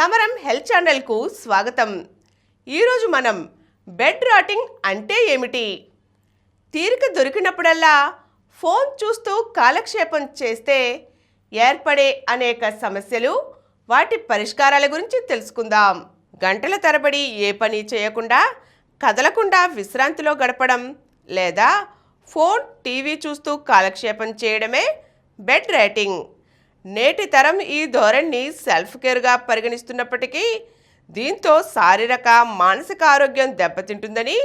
సమరం హెల్త్ ఛానల్కు స్వాగతం. ఈరోజు మనం బెడ్ రాటింగ్ అంటే ఏమిటి, తీరిక దొరికినప్పుడల్లా ఫోన్ చూస్తూ కాలక్షేపం చేస్తే ఏర్పడే అనేక సమస్యలు, వాటి పరిష్కారాల గురించి తెలుసుకుందాం. గంటల తరబడి ఏ పని చేయకుండా కదలకుండా విశ్రాంతిలో గడపడం లేదా ఫోన్ టీవీ చూస్తూ కాలక్షేపం చేయడమే బెడ్ రాటింగ్. నేటి తరం ఈ ధోరణిని సెల్ఫ్ కేర్గా పరిగణిస్తున్నప్పటికీ దీంతో శారీరక మానసిక ఆరోగ్యం దెబ్బతింటుందని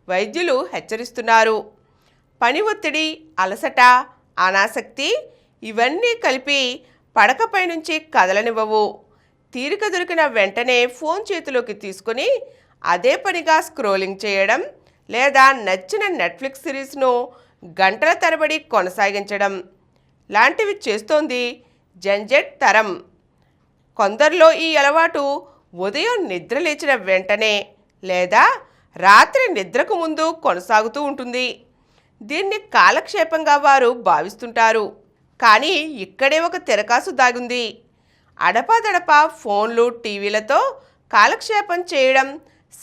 వైద్యులు హెచ్చరిస్తున్నారు. పని ఒత్తిడి, అలసట, అనాసక్తి ఇవన్నీ కలిపి పడకపై నుంచి కదలనివ్వవు. తీరిక దొరికిన వెంటనే ఫోన్ చేతిలోకి తీసుకుని అదే పనిగా స్క్రోలింగ్ చేయడం లేదా నచ్చిన నెట్ఫ్లిక్స్ సిరీస్ను గంటల తరబడి కొనసాగించడం లాంటివి చేస్తోంది జెన్జెడ్ తరం. కొందరిలో ఈ అలవాటు ఉదయం నిద్ర లేచిన వెంటనే లేదా రాత్రి నిద్రకు ముందు కొనసాగుతూ ఉంటుంది. దీన్ని కాలక్షేపంగా వారు భావిస్తుంటారు. కానీ ఇక్కడే ఒక తిరకాసు దాగుంది. అడపాదడపా ఫోన్లు, టీవీలతో కాలక్షేపం చేయడం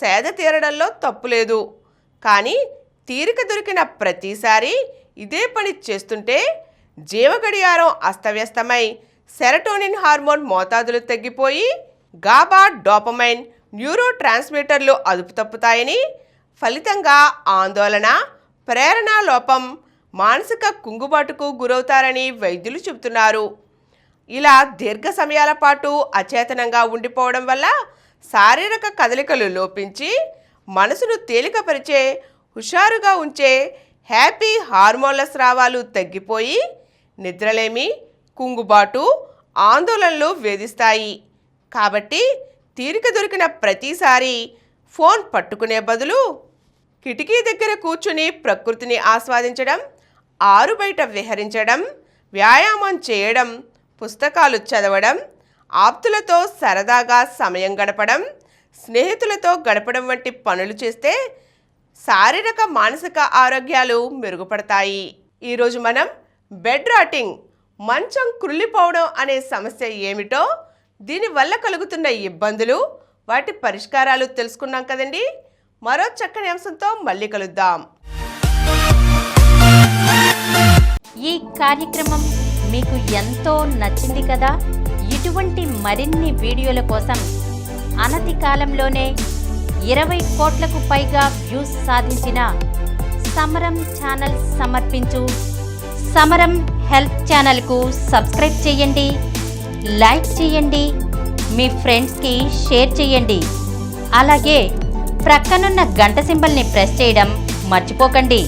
సేద తీరడంలో తప్పులేదు. కానీ తీరిక దొరికిన ప్రతిసారి ఇదే పని చేస్తుంటే జీవగడియారం అస్తవ్యస్తమై సెరటోనిన్ హార్మోన్ మోతాదులు తగ్గిపోయి గాబా, డోపమైన్ న్యూరో ట్రాన్స్మిటర్లు అదుపు తప్పుతాయని, ఫలితంగా ఆందోళన, ప్రేరణ లోపం, మానసిక కుంగుబాటుకు గురవుతారని వైద్యులు చెబుతున్నారు. ఇలా దీర్ఘ సమయాల పాటు అచేతనంగా ఉండిపోవడం వల్ల శారీరక కదలికలు లోపించి మనసును తేలికపరిచే, హుషారుగా ఉంచే హ్యాపీ హార్మోన్ల స్రావాలు తగ్గిపోయి నిద్రలేమి, కుంగుబాటు, ఆందోళనలు వేధిస్తాయి. కాబట్టి తీరిక దొరికిన ప్రతిసారి ఫోన్ పట్టుకునే బదులు కిటికీ దగ్గర కూర్చుని ప్రకృతిని ఆస్వాదించడం, ఆరు బయట విహరించడం, వ్యాయామం చేయడం, పుస్తకాలు చదవడం, ఆప్తులతో సరదాగా సమయం గడపడం, స్నేహితులతో గడపడం వంటి పనులు చేస్తే శారీరక మానసిక ఆరోగ్యాలు మెరుగుపడతాయి. ఈరోజు మనం బెడ్ రాటింగ్, మంచం కృళ్ళిపోవడం అనే సమస్య ఏమిటో, దీనివల్ల కలుగుతున్న ఇబ్బందులు, వాటి పరిష్కారాలు తెలుసుకున్నాం కదండి. మరో చక్కని అంశంతో మళ్ళీ కలుద్దాం. ఈ కార్యక్రమం మీకు ఎంతో నచ్చింది కదా. ఇటువంటి మరిన్ని వీడియోల కోసం అనతి కాలంలోనే 20 కోట్లకు పైగా వ్యూస్ సాధించిన సమరం ఛానల్ సమర్పించు సమరం హెల్త్ ఛానల్కు సబ్స్క్రైబ్ చేయండి, లైక్ చేయండి, మీ ఫ్రెండ్స్కి షేర్ చేయండి. అలాగే ప్రక్కనున్న గంట సింబల్ని ప్రెస్ చేయడం మర్చిపోకండి.